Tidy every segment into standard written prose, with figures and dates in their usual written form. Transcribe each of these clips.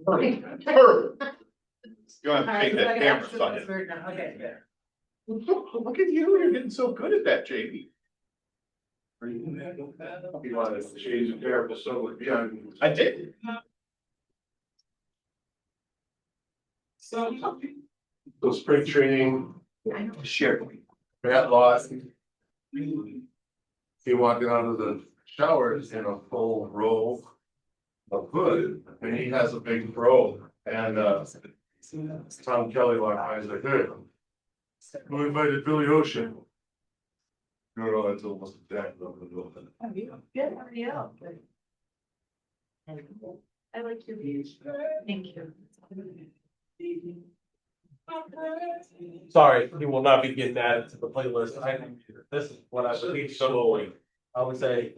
Perfect. You want to take that camera, son. Okay, yeah. Look at you, you're getting so good at that, JD. You wanted to change the therapist, so yeah. I did. So spring training, Sure. Matt lost. He walked out of the shower in a full row of hood, and he has a big robe, and Tom Kelly walked by, he's like, hey, who invited Billy Ocean? No, that's almost exactly what the Yeah. I like your views. Thank you. Sorry, you will not be getting added to the playlist. This is what I believe slowly. I would say,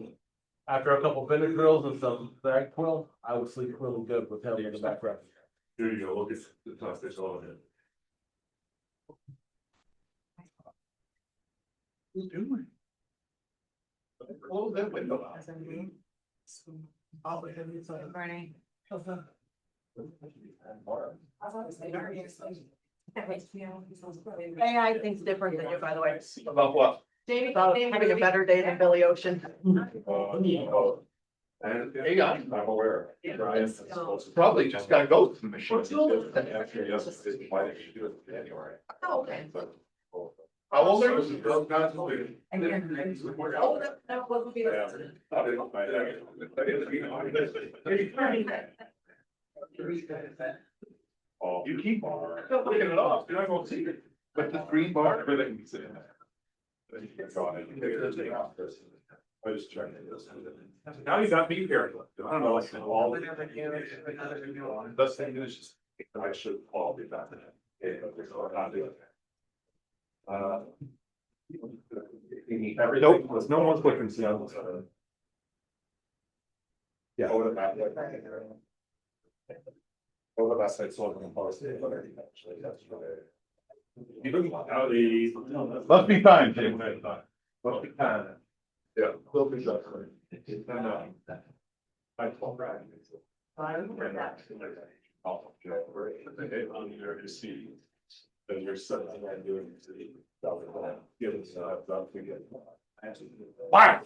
after a couple Benadryls and some NyQuil, I would sleep really good with him in the background. Here you go, look at the top, it's all in it. Who's doing? Close that window. Morning. AI thinks different than you, by the way. About what? About having a better day than Billy Ocean. And Hey, I'm aware. Probably just gotta go to the machine. Actually, yes, why did you do it in January? Oh, okay. How old are you? Oh, that wasn't me. Oh, You keep looking it off, you're not gonna see it. But the green bar, everything is in there. I just tried to. Now you got me here. I don't know, like all. Best thing is just, I should all be back. Not do it. Nope, no one's looking, see. Yeah. Over the back. Over the best side, so I'm policy. Actually, that's Must be time, Jim. Must be time. Yeah. Will be just. I told Brad. On your receipt. Then you're setting and doing the. Give us, don't forget. Wow.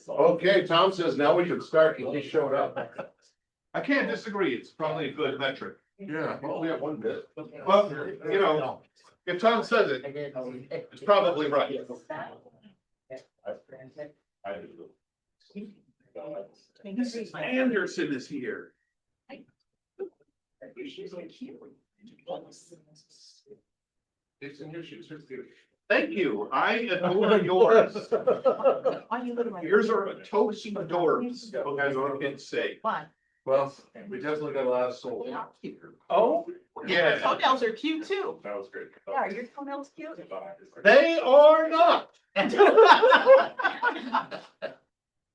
Okay, Tom says now we can start, he showed up. I can't disagree, it's probably a good metric. Yeah, well, we have one bit. Well, you know, if Tom says it, it's probably right. Mrs. Anderson is here. Thank you, I adore yours. Yours are a toast of doors, as I can say. Why? Well, we definitely got a lot of soul. Oh, yeah, Toenails are cute too. That was great. Yeah, are your toenails cute? they are not.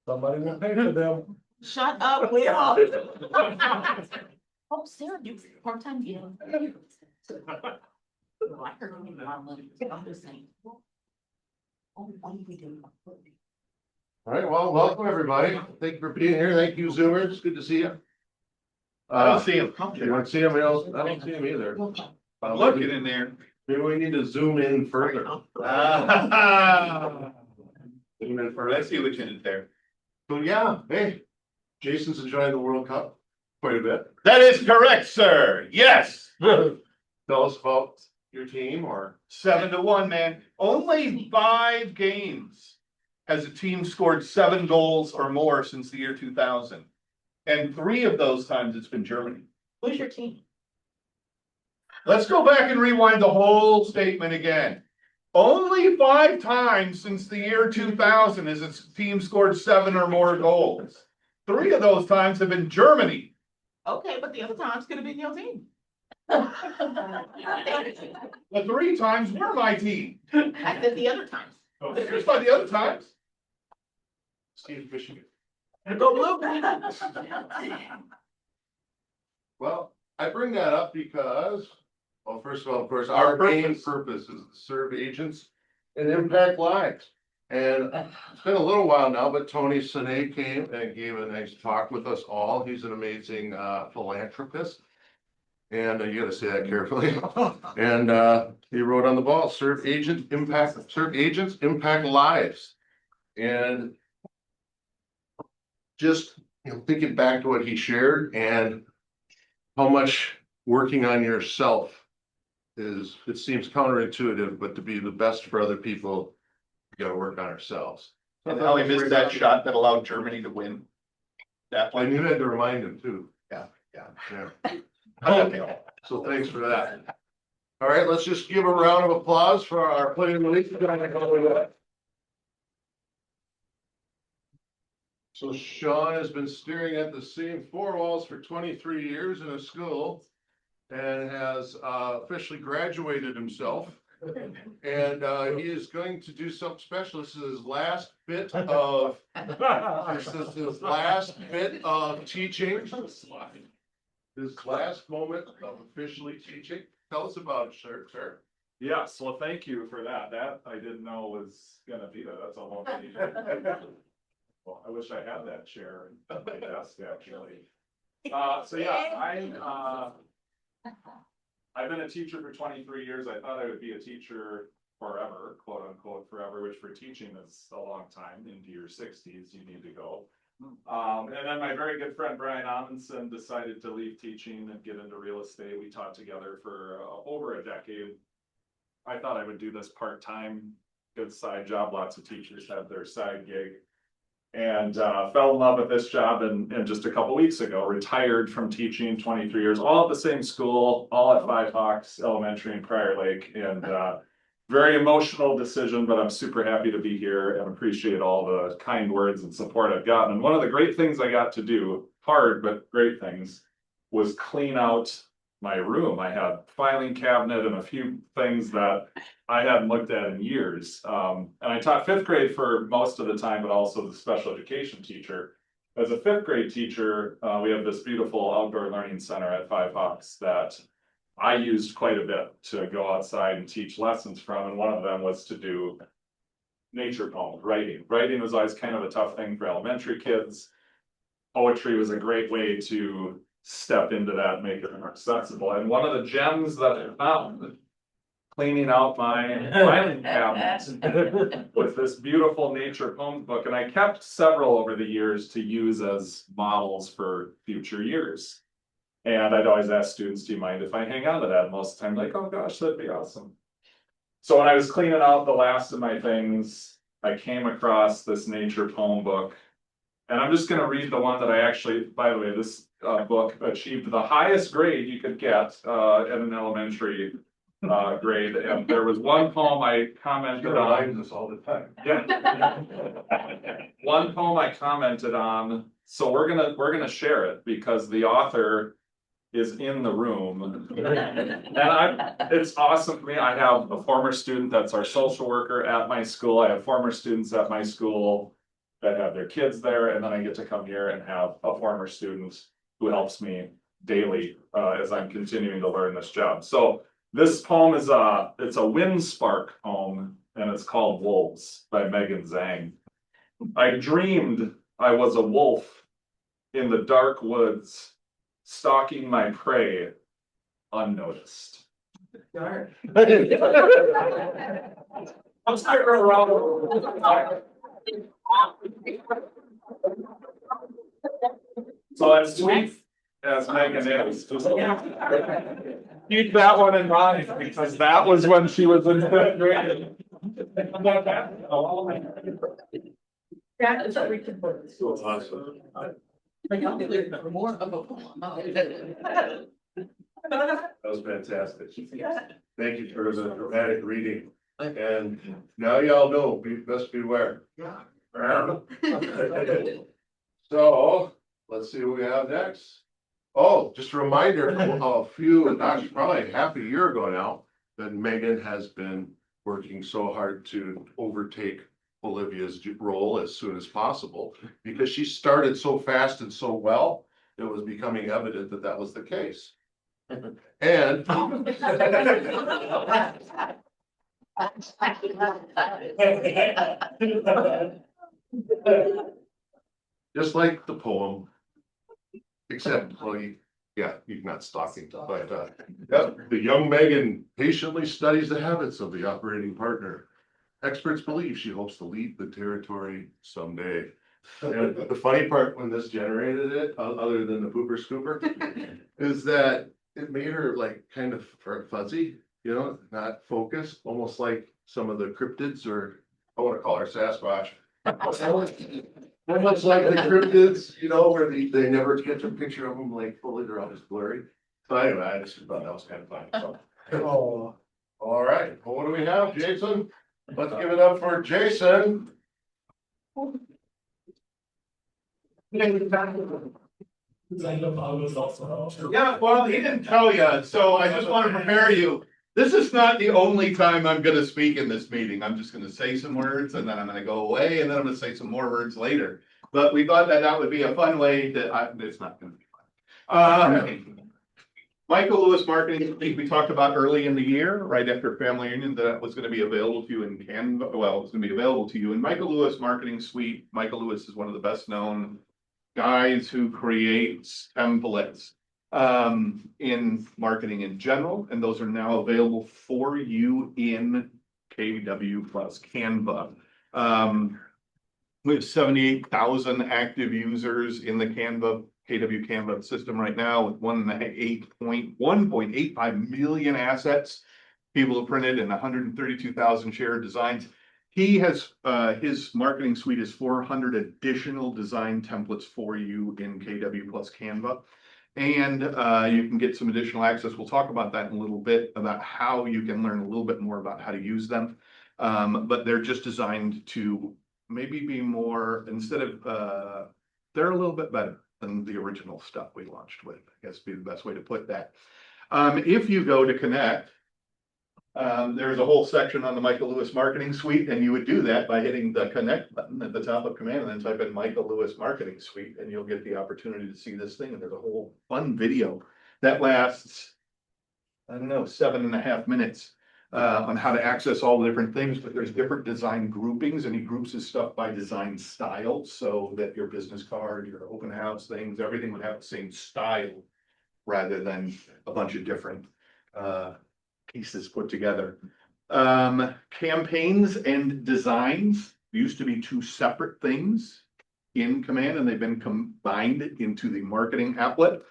Somebody will pay for them. Shut up, Leo. Oh, Sarah, you part-time, yeah. Oh, I heard you want a little, I'm just saying. Oh, what do we do? All right, well, welcome, everybody. Thank you for being here. Thank you, Zoomers. Good to see you. I don't see him. You don't see anybody else? I don't see him either. I'm looking in there. Maybe we need to zoom in further. Ah, Zoom in I further. see what you did there. So, yeah, hey, Jason's enjoying the World Cup quite a bit. That is correct, sir. Yes. Tell us about your team or. 7-1, man. Only 5 games has a team scored 7 goals or more since the year 2000. And 3 of those times it's been Germany. Who's your team? Let's go back and rewind the whole statement again. Only 5 times since the year 2000 has a team scored 7 or more goals. 3 of those times have been Germany. Okay, but the other time's gonna be your team. The 3 times were my team. I said the other times. Here's by the other times. Steve, Michigan. Go blue. Well, I bring that up because, well, first of all, of course, our main purpose is to serve agents and impact lives. And it's been a little while now, but Tony Sine came and gave a nice talk with us all. He's an amazing philanthropist. And you gotta say that carefully. And he wrote on the ball, serve agents, impact lives. And just, thinking back to what he shared and how much working on yourself is, it seems counterintuitive, but to be the best for other people, we gotta work on ourselves. And how he missed that shot that allowed Germany to win. That And one. you had to remind him too. Yeah. Yeah. So thanks for that. All right, let's just give a round of applause for our player of the week. So Sean has been staring at the same four walls for 23 years in a school and has officially graduated himself. And he is going to do something special. This is his last bit of teaching. His last moment of officially teaching. Tell us about it, sir. Yes, well, thank you for that. That I didn't know was gonna be there. That's a long meeting. Well, I wish I had that chair at my desk, actually. So yeah, I've been a teacher for 23 years. I thought I would be a teacher forever, quote unquote forever, which for teaching is a long time. Into your 60s, you need to go. And then my very good friend Brian Amundsen decided to leave teaching and get into real estate. We taught together for over a decade. I thought I would do this part-time, good side job. Lots of teachers have their side gig. And fell in love with this job and just a couple weeks ago, retired from teaching 23 years, all at the same school, all at Five Hawks Elementary in Prior Lake. And very emotional decision, but I'm super happy to be here and appreciate all the kind words and support I've gotten. And one of the great things I got to do, hard but great things, was clean out my room. I had filing cabinet and a few things that I hadn't looked at in years. And I taught fifth grade for most of the time, but also the special education teacher. As a fifth grade teacher, we have this beautiful outdoor learning center at Five Hawks that I used quite a bit to go outside and teach lessons from. And one of them was to do nature poems, writing. Writing was always kind of a tough thing for elementary kids. Poetry was a great way to step into that and make it more accessible. And one of the gems that I found cleaning out my filing cabinet with this beautiful nature poems book. And I kept several over the years to use as models for future years. And I'd always ask students, do you mind if I hang on to that? And most of the time, like, oh gosh, that'd be awesome. So when I was cleaning out the last of my things, I came across this nature poem book. And I'm just going to read the one that I actually, by the way, this book achieved the highest grade you could get at an elementary grade. And there was one poem I commented on. This all the time. Yeah. One poem I commented on. So we're gonna share it because the author is in the room. And it's awesome for me. I have a former student that's our social worker at my school. I have former students at my school that have their kids there, and then I get to come here and have a former student who helps me daily as I'm continuing to learn this job. So this poem is it's a wind spark poem, and it's called Wolves by Megan Zhang. I dreamed I was a wolf in the dark woods, stalking my prey unnoticed. Dark. I'm sticking around. So as sweet as Megan is, just keep that one in mind because that was when she was in fifth grade. That is a freaking book. Awesome. More of a poem. That was fantastic. Thank you for the dramatic reading. And now y'all know, best beware. Yeah. So, let's see what we have next. Oh, just a reminder, a few, gosh, probably half a year ago now, that Megan has been working so hard to overtake Olivia's role as soon as possible, because she started so fast and so well, it was becoming evident that that was the case. And just like the poem, except, well, yeah, you're not stalking, but, yeah, the young Megan patiently studies the habits of the operating partner. Experts believe she hopes to lead the territory someday. And the funny part when this generated it, other than the pooper scooper, is that it made her like kind of fuzzy, you know, not focused, almost like some of the cryptids, or I wanna call her Sasquatch. Almost like the cryptids, you know, where they never get a picture of them like fully, they're always blurry. So anyway, I just thought that was kind of funny, so. Oh, all right, well, what do we have, Jason? Let's give it up for Jason. Yeah, well, he didn't tell you, so I just want to prepare you. This is not the only time I'm gonna speak in this meeting. I'm just gonna say some words and then I'm gonna go away and then I'm gonna say some more words later. But we thought that that would be a fun way to, it's not gonna be fun. Michael Lewis Marketing, I think we talked about early in the year, right after Family Union, that was gonna be available to you in Canva. Well, it's gonna be available to you in Michael Lewis Marketing Suite. Michael Lewis is one of the best known guys who creates templates in marketing in general, and those are now available for you in KW plus Canva. We have 78,000 active users in the KW Canva system right now, with 1.85 million assets. People have printed and 132,000 shared designs. He has, his marketing suite is 400 additional design templates for you in KW plus Canva. And you can get some additional access. We'll talk about that in a little bit, about how you can learn a little bit more about how to use them. But they're just designed to maybe be more, instead of, they're a little bit better than the original stuff we launched with, I guess would be the best way to put that. If you go to Connect, there's a whole section on the Michael Lewis Marketing Suite, and you would do that by hitting the Connect button at the top of Command and then type in Michael Lewis Marketing Suite, and you'll get the opportunity to see this thing. And there's a whole fun video that lasts, I don't know, 7.5 minutes on how to access all the different things, but there's different design groupings, and he groups his stuff by design style, so that your business card, your open house things, everything would have the same style rather than a bunch of different pieces put together. Campaigns and designs used to be two separate things in Command, and they've been combined into the marketing applet.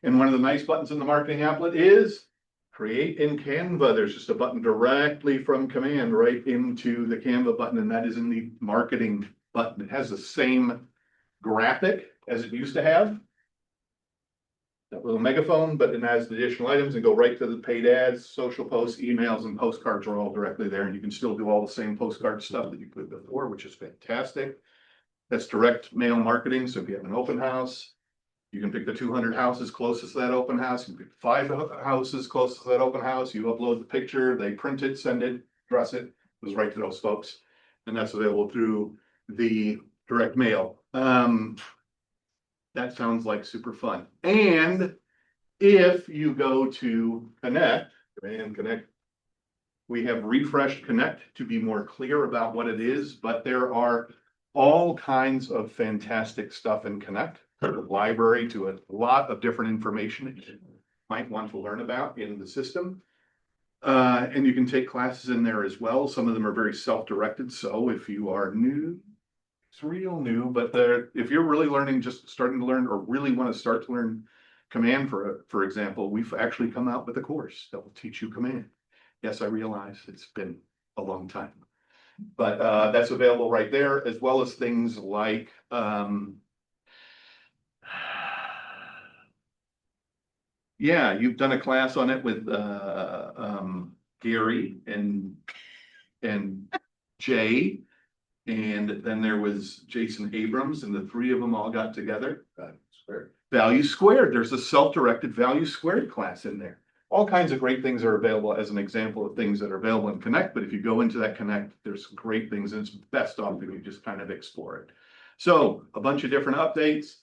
And one of the nice buttons in the marketing applet is create in Canva. There's just a button directly from Command right into the Canva button, and that is in the marketing button. It has the same graphic as it used to have, that little megaphone, but it has additional items and go right to the paid ads, social posts, emails, and postcards are all directly there. And you can still do all the same postcard stuff that you could before, which is fantastic. That's direct mail marketing. So if you have an open house, you can pick the 200 houses closest to that open house. You can pick 5 houses closest to that open house. You upload the picture, they print it, send it, address it, goes right to those folks. And that's available through the direct mail. That sounds like super fun. And if you go to Connect, and Connect, we have refreshed Connect to be more clear about what it is, but there are all kinds of fantastic stuff in Connect, from the library to a lot of different information that you might want to learn about in the system. And you can take classes in there as well. Some of them are very self-directed. So if you are new, it's real new, but if you're really learning, just starting to learn, or really want to start to learn Command, for example, we've actually come out with a course that will teach you Command. Yes, I realize it's been a long time, but that's available right there, as well as things like yeah, you've done a class on it with Gary and Jay. And then there was Jason Abrams, and the 3 of them all got together. Value Squared. There's a self-directed Value Squared class in there. All kinds of great things are available as an example of things that are available in Connect, but if you go into that Connect, there's some great things, and it's best off if you just kind of explore it. So a bunch of different updates.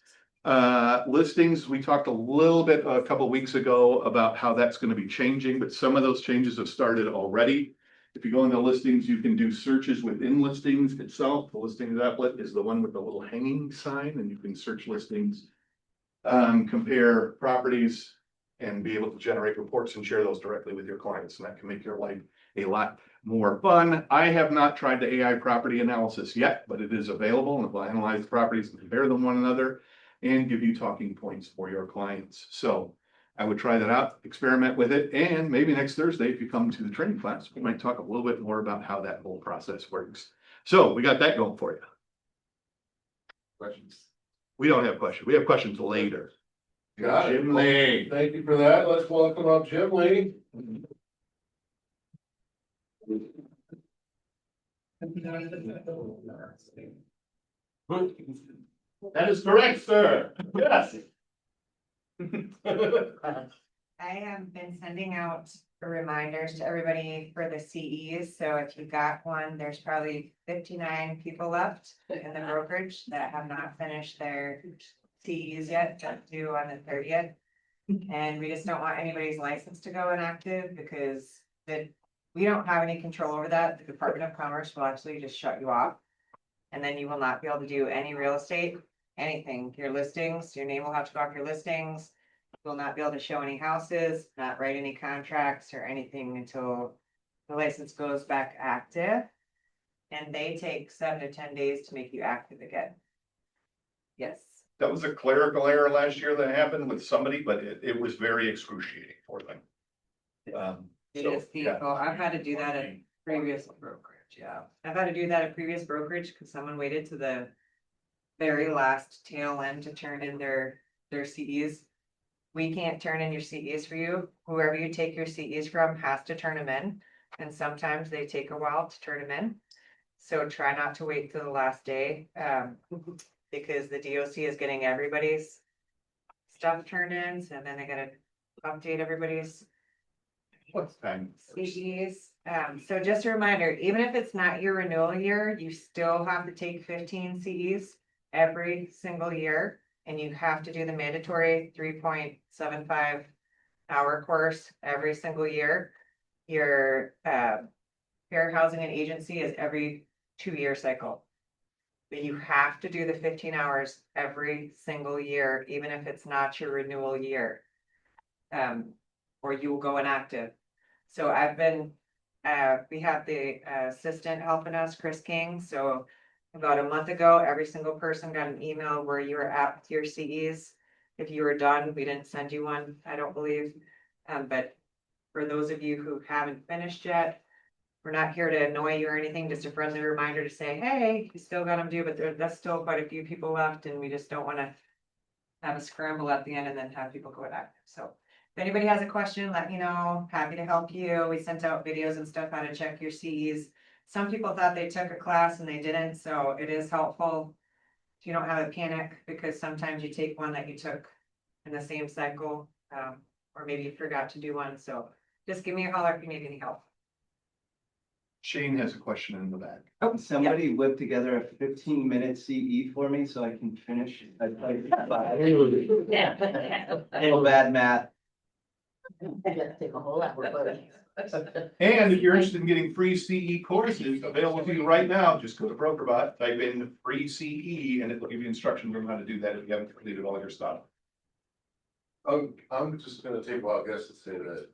Listings, we talked a little bit a couple of weeks ago about how that's going to be changing, but some of those changes have started already. If you go into listings, you can do searches within listings itself. The listings applet is the one with the little hanging sign, and you can search listings, compare properties, and be able to generate reports and share those directly with your clients. And that can make your life a lot more fun. I have not tried the AI property analysis yet, but it is available, and it will analyze properties and compare them one another and give you talking points for your clients. So I would try that out, experiment with it, and maybe next Thursday, if you come to the training class, we might talk a little bit more about how that whole process works. So we got that going for you. Questions? We don't have questions. We have questions later. Got it. Jim Lee. Thank you for that. Let's welcome up Jim Lee. That is correct, sir. Yes. I have been sending out reminders to everybody for the CEs, so if you got one, there's probably 59 people left in the brokerage that have not finished their CEs yet, that's due on the 30th. And we just don't want anybody's license to go inactive because we don't have any control over that. The Department of Commerce will actually just shut you off. And then you will not be able to do any real estate, anything, your listings, your name will have to go off your listings. Will not be able to show any houses, not write any contracts or anything until the license goes back active. And they take 7 to 10 days to make you active again. Yes. That was a clerical error last year that happened with somebody, but it was very excruciating for them. It So, is painful. I've had to do that at previous brokerage, yeah. I've had to do that at previous brokerage because someone waited to the very last tail end to turn in their CEs. We can't turn in your CEs for you. Whoever you take your CEs from has to turn them in. And sometimes they take a while to turn them in. So try not to wait till the last day, because the DOC is getting everybody's stuff turned in, so then they gotta update everybody's What's time? CEs. So just a reminder, even if it's not your renewal year, you still have to take 15 CEs every single year. And you have to do the mandatory 3.75 hour course every single year. Your fair housing and agency is every 2-year cycle. But you have to do the 15 hours every single year, even if it's not your renewal year. Or you will go inactive. So I've been, we have the assistant helping us, Chris King, so about a month ago, every single person got an email where you were at with your CEs. If you were done, we didn't send you one, I don't believe. But for those of you who haven't finished yet, we're not here to annoy you or anything, just a friendly reminder to say, hey, you still got them due, but that's still quite a few people left, and we just don't want to have a scramble at the end and then have people go inactive. So if anybody has a question, let me know. Happy to help you. We sent out videos and stuff how to check your CEs. Some people thought they took a class and they didn't, so it is helpful. If you don't have a panic, because sometimes you take one that you took in the same cycle, or maybe you forgot to do one, so just give me a holler if you need any help. Shane has a question in the back. Oh, Somebody whip together a 15-minute CE for me so I can finish. I feel bad math. Take a whole lot more photos. And if you're interested in getting free CE courses available to you right now, just go to BrokerBot, type in free CE, and it will give you instructions on how to do that if you haven't completed all your stuff. I'm just gonna take a wild guess to say that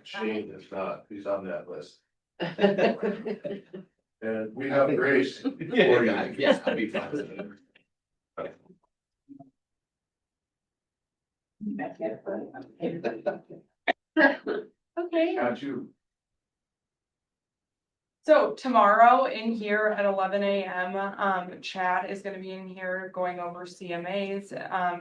Shane is not, he's on that list. And we have Grace. Yeah, I'll be fine. Okay. Got you. So tomorrow in here at 11 a.m., Chad is gonna be in here going over CMAs.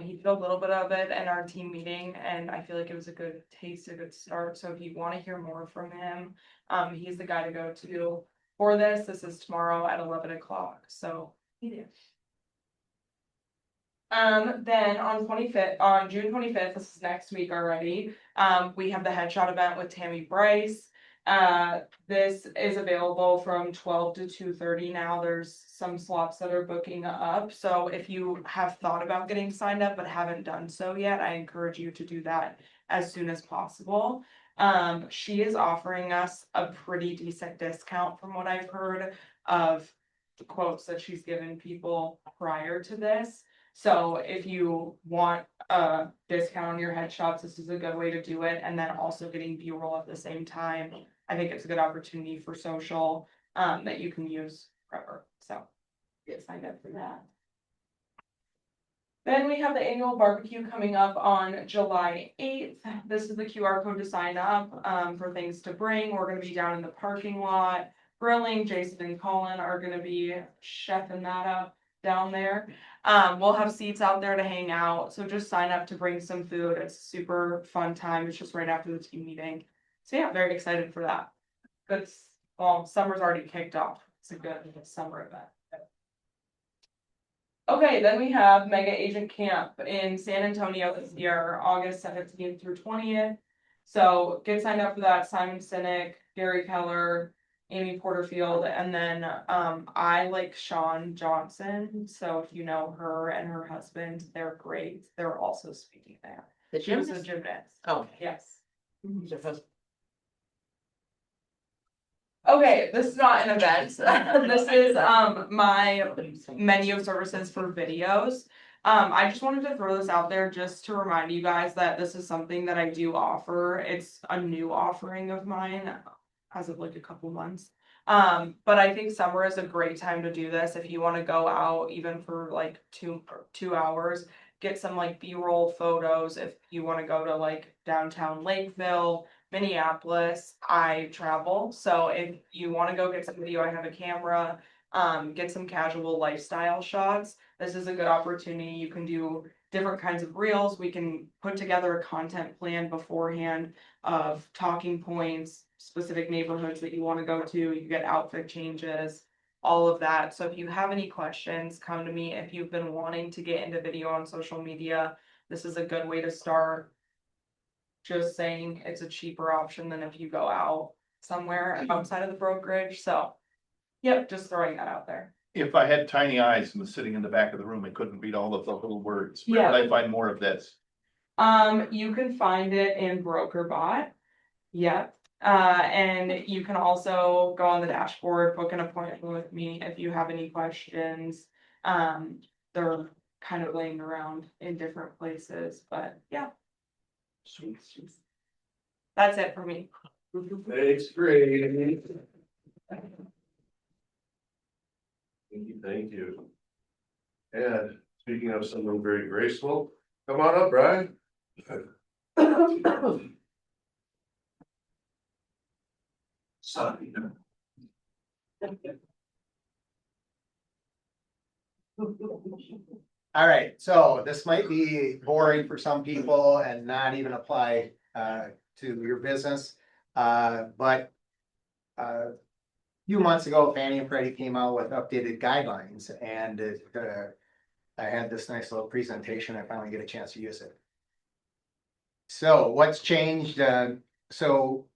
He did a little bit of it in our team meeting, and I feel like it was a good taste, a good start. So if you wanna hear more from him, he's the guy to go to for this. This is tomorrow at 11 o'clock, so. Then on June 25th, this is next week already, we have the headshot event with Tammy Bryce. This is available from 12 to 2:30 now. There's some slots that are booking up. So if you have thought about getting signed up but haven't done so yet, I encourage you to do that as soon as possible. She is offering us a pretty decent discount from what I've heard of the quotes that she's given people prior to this. So if you want a discount on your headshots, this is a good way to do it. And then also getting B-roll at the same time. I think it's a good opportunity for social, that you can use forever. So get signed up for that. Then we have the annual barbecue coming up on July 8th. This is the QR code to sign up, for things to bring. We're gonna be down in the parking lot grilling. Jason and Colin are gonna be chefing that up down there. We'll have seats out there to hang out, so just sign up to bring some food. It's a super fun time. It's just right after the team meeting. So yeah, very excited for that. Good, well, summer's already kicked off. It's a good summer event. Okay, then we have Mega Agent Camp in San Antonio this year, August 17th through 20th. So get signed up for that. Simon Sinek, Gary Keller, Amy Porterfield, and then I like Sean Johnson. So if you know her and her husband, they're great. They're also speaking there. The She was a gymnast? gymnast. Oh. Yes. Who's your husband? Okay, this is not an event. This is my menu of services for videos. I just wanted to throw this out there just to remind you guys that this is something that I do offer. It's a new offering of mine as of like a couple months. But I think summer is a great time to do this if you want to go out even for like two hours, get some like B-roll photos. If you want to go to like downtown Lakeville, Minneapolis, I travel. So if you want to go get some video, I have a camera, get some casual lifestyle shots. This is a good opportunity. You can do different kinds of reels. We can put together a content plan beforehand of talking points, specific neighborhoods that you want to go to. You get outfit changes, all of that. So if you have any questions, come to me. If you've been wanting to get into video on social media, this is a good way to start. Just saying it's a cheaper option than if you go out somewhere outside of the brokerage. So, yep, just throwing that out there. If I had tiny eyes and was sitting in the back of the room, I couldn't read all of the little words. Where Yeah. would I find more of this? You can find it in BrokerBot. Yep. And you can also go on the dashboard, book an appointment with me if you have any questions. They're kind of laying around in different places, but yeah. Sweet. That's it for me. Thanks, great. Thank you. And speaking of someone very graceful, come on up, Brian. Sorry. All right, so this might be boring for some people and not even apply to your business. But a few months ago, Fannie and Freddie came out with updated guidelines, and I had this nice little presentation. I finally get a chance to use it. So what's changed? So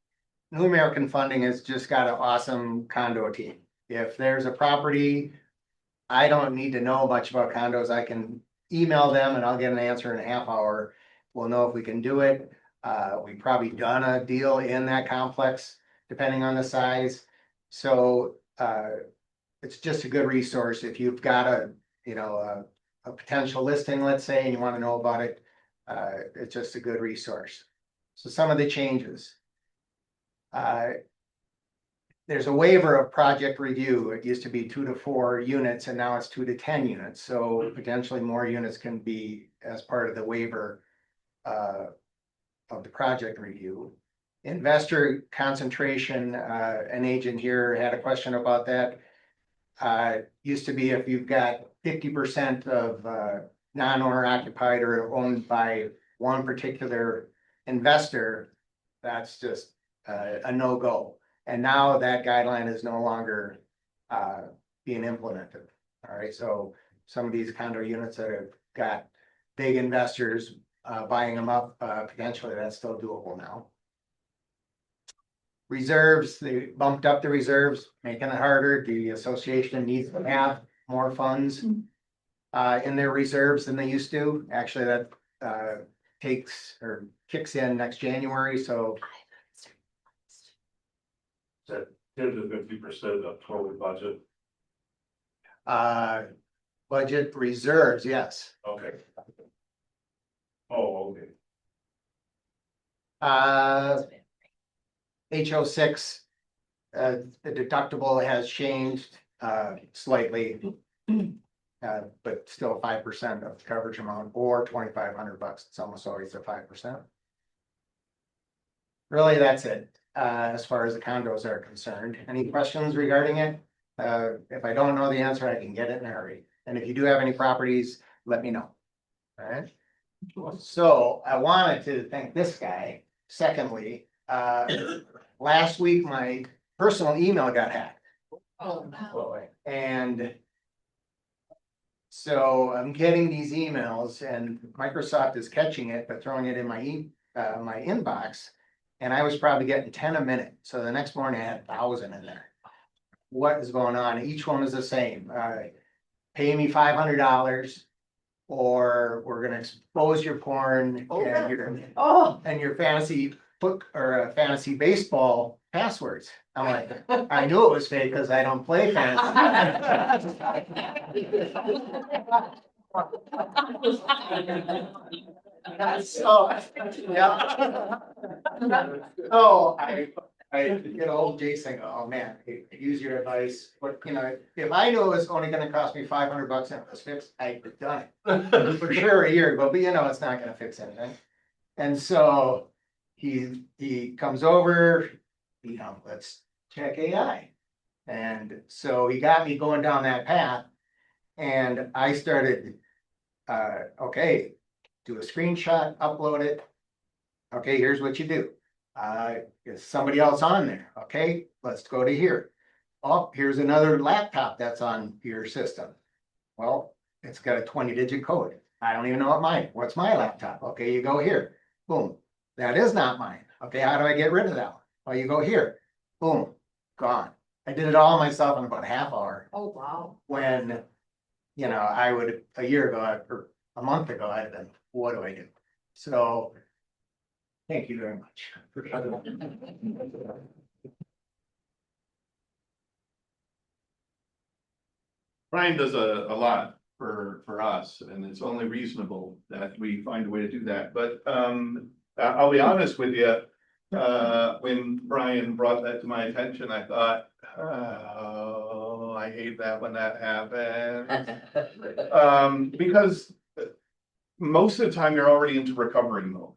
New American Funding has just got an awesome condo team. If there's a property, I don't need to know much about condos. I can email them and I'll get an answer in a half hour. We'll know if we can do it. We've probably done a deal in that complex, depending on the size. So it's just a good resource. If you've got a potential listing, let's say, and you want to know about it, it's just a good resource. So some of the changes. There's a waiver of project review. It used to be 2 to 4 units and now it's 2 to 10 units. So potentially more units can be as part of the waiver of the project review. Investor concentration, an agent here had a question about that. Used to be if you've got 50% of non-owner occupied or owned by one particular investor, that's just a no-go. And now that guideline is no longer being implemented. All right, so some of these condo units that have got big investors buying them up, potentially that's still doable now. Reserves, they bumped up the reserves, making it harder. The association needs to have more funds in their reserves than they used to. Actually, that takes or kicks in next January, so That 10 to 50% of total budget. budget reserves, yes. Okay. Oh, okay. HO6, the deductible has changed slightly. But still 5% of the coverage amount or $2,500. It's almost always a 5%. Really, that's it, as far as the condos are concerned. Any questions regarding it? If I don't know the answer, I can get it in a hurry. And if you do have any properties, let me know. All right. So I wanted to thank this guy. Secondly, last week, my personal email got hacked. Oh, no. And so I'm getting these emails and Microsoft is catching it, but throwing it in my my inbox. And I was probably getting 10 a minute. So the next morning I had 1,000 in there. What is going on? Each one is the same. Pay me $500 or we're gonna expose your porn and your fantasy book or fantasy baseball passwords. I'm like, I knew it was fake because I don't play fantasy. So, yeah. So I get old Jason, go, oh man, use your advice, but you know, if I knew it was only gonna cost me $500 and it was fixed, I'd have done it. For sure a year ago, but you know, it's not gonna fix anything. And so he comes over, you know, let's check AI. And so he got me going down that path and I started, okay, do a screenshot, upload it. Okay, here's what you do. Is somebody else on there? Okay, let's go to here. Oh, here's another laptop that's on your system. Well, it's got a 20-digit code. I don't even know what's my laptop. Okay, you go here. Boom. That is not mine. Okay, how do I get rid of that one? Well, you go here. Boom, gone. I did it all myself in about a half hour. Oh, wow. When, you know, I would, a year ago, or a month ago, I'd have been, what do I do? So, thank you very much. Brian does a lot for us, and it's only reasonable that we find a way to do that, but, I'll be honest with you. When Brian brought that to my attention, I thought, oh, I hate that when that happens. Because most of the time you're already into recovery mode.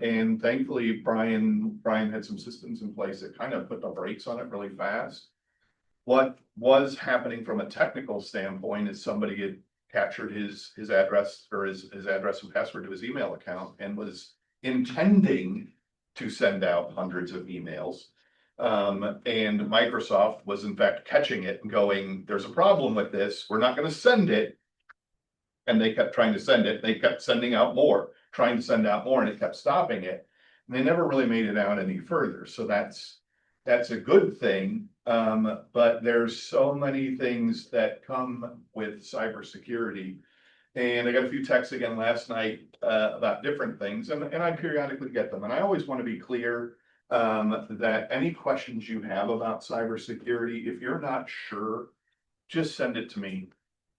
And thankfully, Brian had some systems in place that kind of put the brakes on it really fast. What was happening from a technical standpoint is somebody had captured his address or his address and password to his email account and was intending to send out hundreds of emails. And Microsoft was in fact catching it and going, there's a problem with this, we're not gonna send it. And they kept trying to send it, they kept sending out more, trying to send out more, and it kept stopping it. And they never really made it out any further, so that's a good thing. But there's so many things that come with cybersecurity. And I got a few texts again last night about different things, and I periodically get them. And I always want to be clear that any questions you have about cybersecurity, if you're not sure, just send it to me.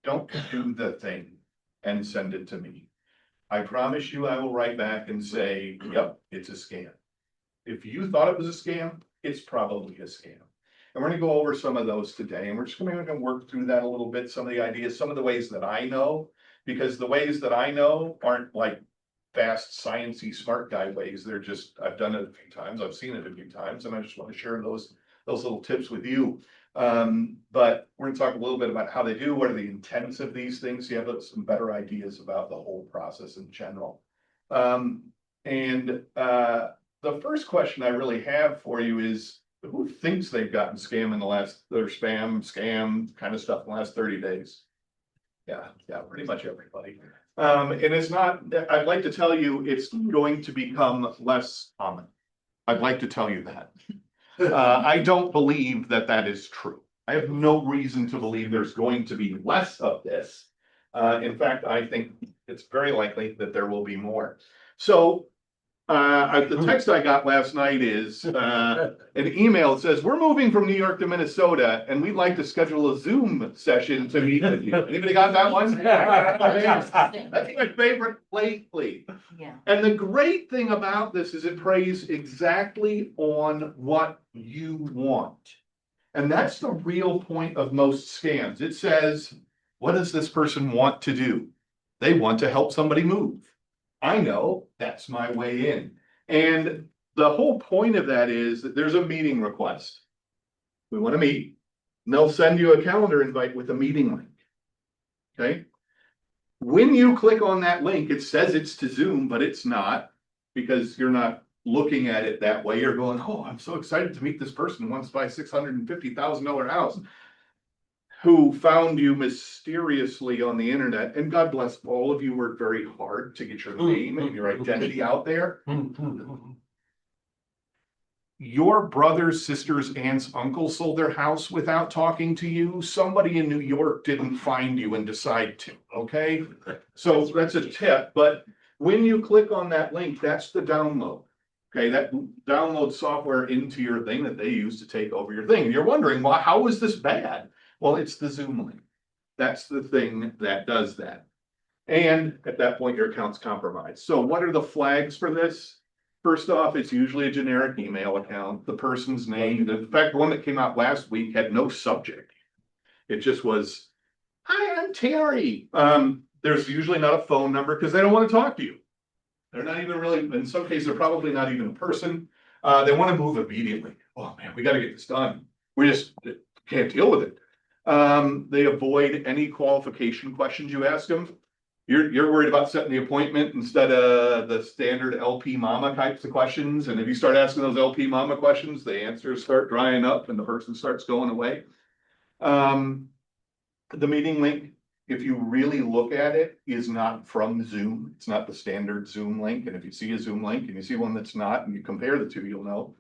Don't do the thing and send it to me. I promise you I will write back and say, yep, it's a scam. If you thought it was a scam, it's probably a scam. And we're gonna go over some of those today, and we're just gonna work through that a little bit, some of the ideas, some of the ways that I know, because the ways that I know aren't like fast, sciencey, smart guy ways. They're just, I've done it a few times, I've seen it a few times, and I just want to share those little tips with you. But we're gonna talk a little bit about how they do, what are the intents of these things, so you have some better ideas about the whole process in general. The first question I really have for you is, who thinks they've gotten scam in the last, or spam, scam kind of stuff in the last 30 days? Yeah, pretty much everybody. And it's not, I'd like to tell you, it's going to become less common. I'd like to tell you that. I don't believe that that is true. I have no reason to believe there's going to be less of this. In fact, I think it's very likely that there will be more. So the text I got last night is an email that says, we're moving from New York to Minnesota and we'd like to schedule a Zoom session to meet with you. Anybody got that one? That's my favorite lately. Yeah. And the great thing about this is it preys exactly on what you want. And that's the real point of most scams. It says, what does this person want to do? They want to help somebody move. I know that's my way in. And the whole point of that is that there's a meeting request. We want to meet. And they'll send you a calendar invite with a meeting link. Okay. When you click on that link, it says it's to Zoom, but it's not, because you're not looking at it that way. You're going, oh, I'm so excited to meet this person who wants to buy $650,000 house, who found you mysteriously on the internet. And God bless, all of you worked very hard to get your name and your identity out there. Your brothers, sisters, aunts, uncles sold their house without talking to you. Somebody in New York didn't find you and decide to, okay? So that's a tip, but when you click on that link, that's the download. Okay, that download software into your thing that they use to take over your thing. And you're wondering, well, how is this bad? Well, it's the Zoom link. That's the thing that does that. And at that point, your account's compromised. So what are the flags for this? First off, it's usually a generic email account, the person's name. In fact, the one that came out last week had no subject. It just was, hi, I'm Terry. There's usually not a phone number because they don't want to talk to you. They're not even really, in some cases, they're probably not even a person. They want to move immediately. Oh man, we got to get this done. We just can't deal with it. They avoid any qualification questions you ask them. You're worried about setting the appointment instead of the standard LP Mama types of questions. And if you start asking those LP Mama questions, the answers start drying up and the person starts going away. The meeting link, if you really look at it, is not from Zoom. It's not the standard Zoom link. And if you see a Zoom link and you see one that's not, and you compare the two, you'll know.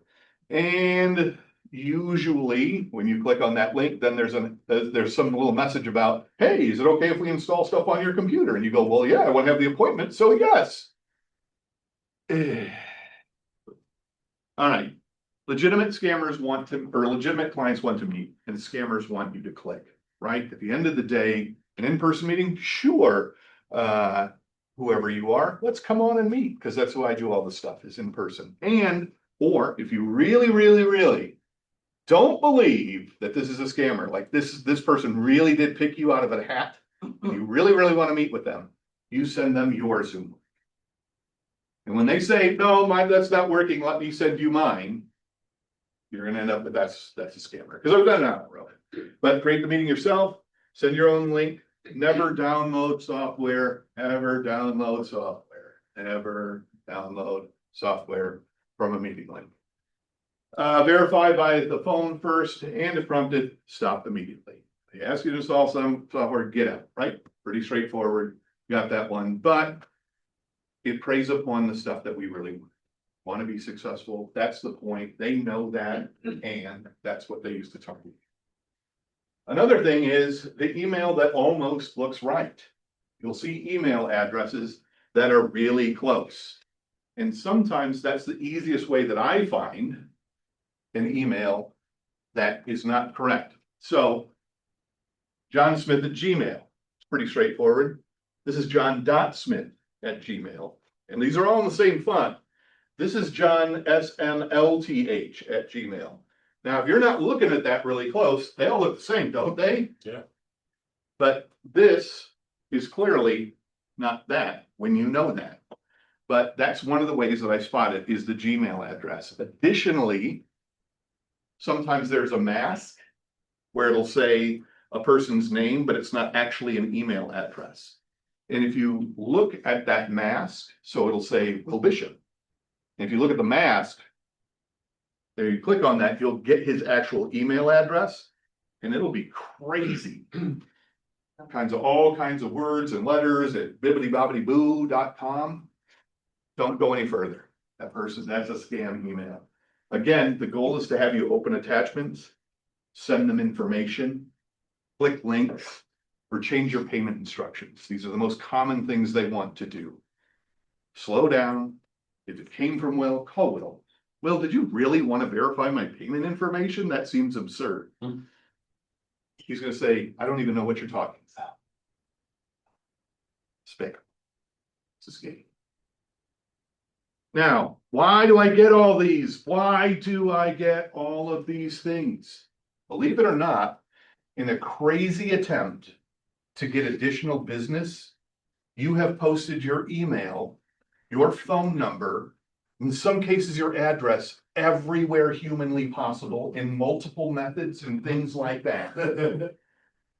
And usually when you click on that link, then there's some little message about, hey, is it okay if we install stuff on your computer? And you go, well, yeah, I want to have the appointment, so yes. All right. Legitimate scammers want to, or legitimate clients want to meet, and scammers want you to click, right? At the end of the day, an in-person meeting, sure. Whoever you are, let's come on and meet, because that's who I do all the stuff, is in person. And, or if you really don't believe that this is a scammer, like this person really did pick you out of a hat, and you really want to meet with them, you send them your Zoom. And when they say, no, that's not working, let me send you mine, you're gonna end up with that's a scammer. Because I've done it out really. But create the meeting yourself, send your own link, never download software, ever download software, ever download software from a meeting link. Verify by the phone first, and if prompted, stop immediately. They ask you to install some software, get out, right? Pretty straightforward, got that one, but it preys upon the stuff that we really want to be successful. That's the point. They know that, and that's what they use to target. Another thing is the email that almost looks right. You'll see email addresses that are really close. And sometimes that's the easiest way that I find an email that is not correct. So John Smith at Gmail, it's pretty straightforward. This is John.Smith at Gmail. And these are all in the same font. This is John SMLTH at Gmail. Now, if you're not looking at that really close, they all look the same, don't they? Yeah. But this is clearly not that when you know that. But that's one of the ways that I spot it, is the Gmail address. Additionally, sometimes there's a mask where it'll say a person's name, but it's not actually an email address. And if you look at that mask, so it'll say Will Bishop. And if you look at the mask, there you click on that, you'll get his actual email address, and it'll be crazy. all kinds of words and letters at bibbidi-bobbidi-boo.com. Don't go any further. That's a scam email. Again, the goal is to have you open attachments, send them information, click links, or change your payment instructions. These are the most common things they want to do. Slow down. If it came from Will, call Will. Will, did you really want to verify my payment information? That seems absurd. He's gonna say, I don't even know what you're talking about. Spick. It's a scam. Now, why do I get all these? Why do I get all of these things? Believe it or not, in a crazy attempt to get additional business, you have posted your email, your phone number, in some cases, your address everywhere humanly possible in multiple methods and things like that.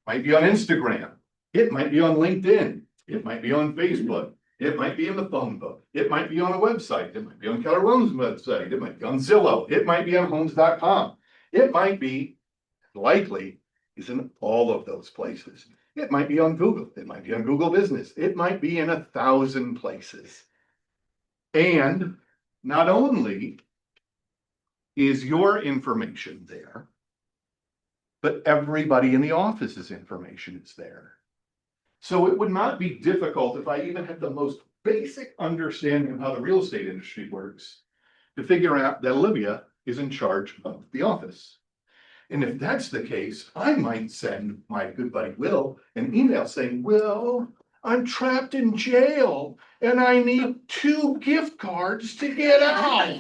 Might be on Instagram. It might be on LinkedIn. It might be on Facebook. It might be in the phone book. It might be on a website. It might be on Keller Williams' website. It might be on Zillow. It might be on homes.com. It might be, likely, is in all of those places. It might be on Google. It might be on Google Business. It might be in 1,000 places. And not only is your information there, but everybody in the office's information is there. So it would not be difficult if I even had the most basic understanding of how the real estate industry works to figure out that Olivia is in charge of the office. And if that's the case, I might send my good buddy Will an email saying, Will, I'm trapped in jail and I need 2 gift cards to get out.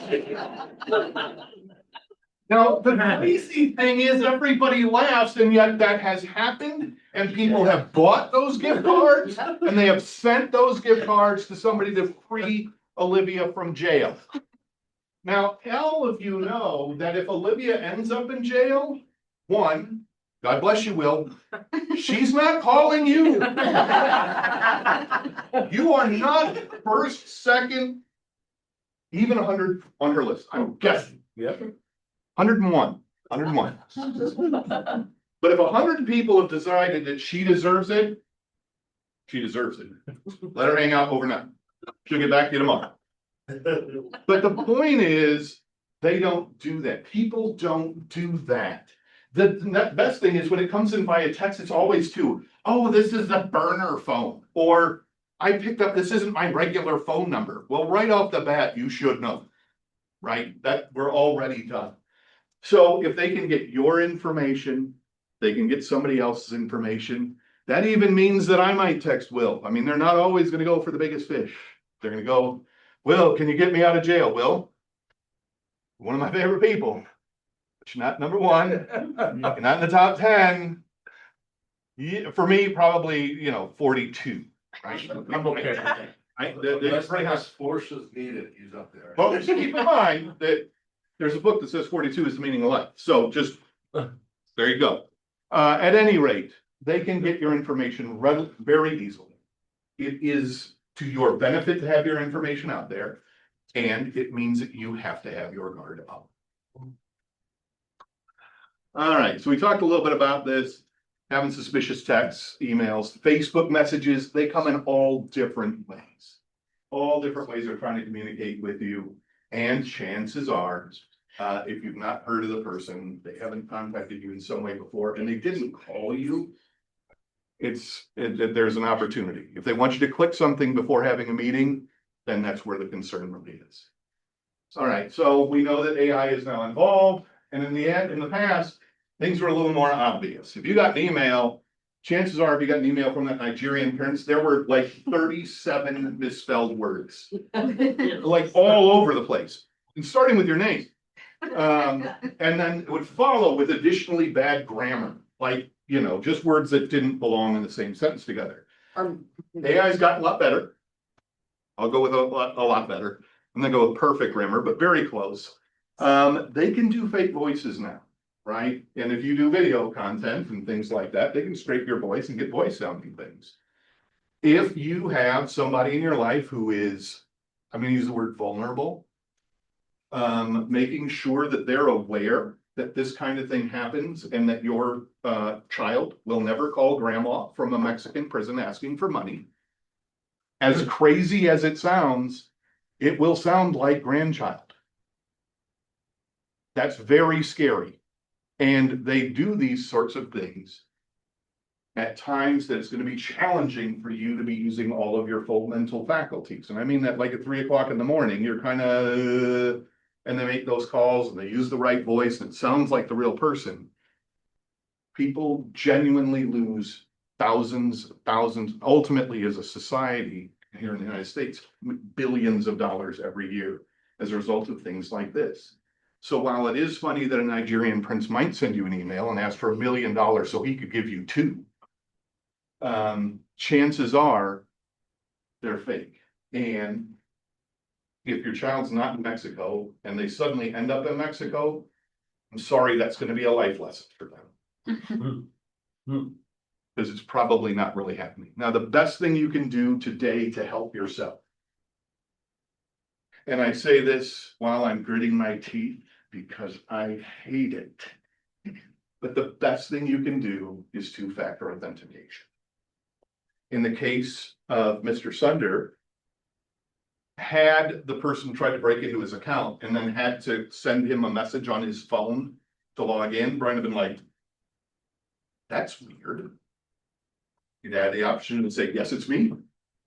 Now, the crazy thing is everybody laughs and yet that has happened and people have bought those gift cards and they have sent those gift cards to somebody to free Olivia from jail. Now, all of you know that if Olivia ends up in jail, one, God bless you, Will, she's not calling you. You are not first, second, even 100 on her list. I'm guessing. Yep. 101. But if 100 people have decided that she deserves it, she deserves it. Let her hang out overnight. She'll get back to you tomorrow. But the point is, they don't do that. People don't do that. The best thing is when it comes in via text, it's always oh, this is a burner phone. Or I picked up, this isn't my regular phone number. Well, right off the bat, you should know, right? That we're already done. So if they can get your information, they can get somebody else's information. That even means that I might text Will. I mean, they're not always gonna go for the biggest fish. They're gonna go, Will, can you get me out of jail? Will, one of my favorite people, but you're not number 1. You're not in the top 10. For me, probably, 42, right? I'm okay. That's right, has force is needed, he's up there. Well, just keep in mind that there's a book that says 42 is the meaning of life. So just, there you go. At any rate, they can get your information very easily. It is to your benefit to have your information out there, and it means that you have to have your guard up. All right, so we talked a little bit about this, having suspicious texts, emails, Facebook messages, they come in all different ways. All different ways they're trying to communicate with you, and chances are, if you've not heard of the person, they haven't contacted you in some way before, and they didn't call you, there's an opportunity. If they want you to click something before having a meeting, then that's where the concern really is. All right, so we know that AI is now involved, and in the past, things were a little more obvious. If you got an email, chances are if you got an email from that Nigerian parents, there were like 37 misspelled words, like all over the place, and starting with your name. And then it would follow with additionally bad grammar, like, just words that didn't belong in the same sentence together. AI's gotten a lot better. I'll go with a lot better. I'm gonna go with perfect grammar, but very close. They can do fake voices now, right? And if you do video content and things like that, they can scrape your voice and get voice sounding things. If you have somebody in your life who is, I'm gonna use the word vulnerable, making sure that they're aware that this kind of thing happens and that your child will never call grandma from a Mexican prison asking for money. As crazy as it sounds, it will sound like grandchild. That's very scary. And they do these sorts of things at times that it's going to be challenging for you to be using all of your full mental faculties. And I mean that like at 3 o'clock in the morning, you're kind of, and they make those calls and they use the right voice and it sounds like the real person. People genuinely lose thousands, ultimately as a society here in the United States, billions of dollars every year as a result of things like this. So while it is funny that a Nigerian prince might send you an email and ask for $1 million so he could give you two, chances are they're fake. And if your child's not in Mexico and they suddenly end up in Mexico, I'm sorry, that's going to be a life lesson for them. Because it's probably not really happening. Now, the best thing you can do today to help yourself, and I say this while I'm gritting my teeth because I hate it, but the best thing you can do is two-factor authentication. In the case of Mr. Sunder, had the person tried to break into his account and then had to send him a message on his phone to log in, Brian would have been like, that's weird. You'd have the option to say, yes, it's me.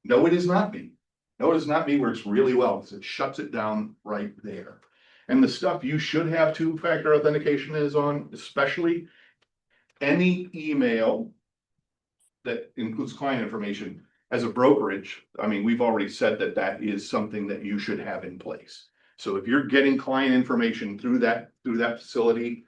No, it is not me. No, it is not me, works really well because it shuts it down right there. And the stuff you should have two-factor authentication is on, especially any email that includes client information as a brokerage. I mean, we've already said that that is something that you should have in place. So if you're getting client information through that facility,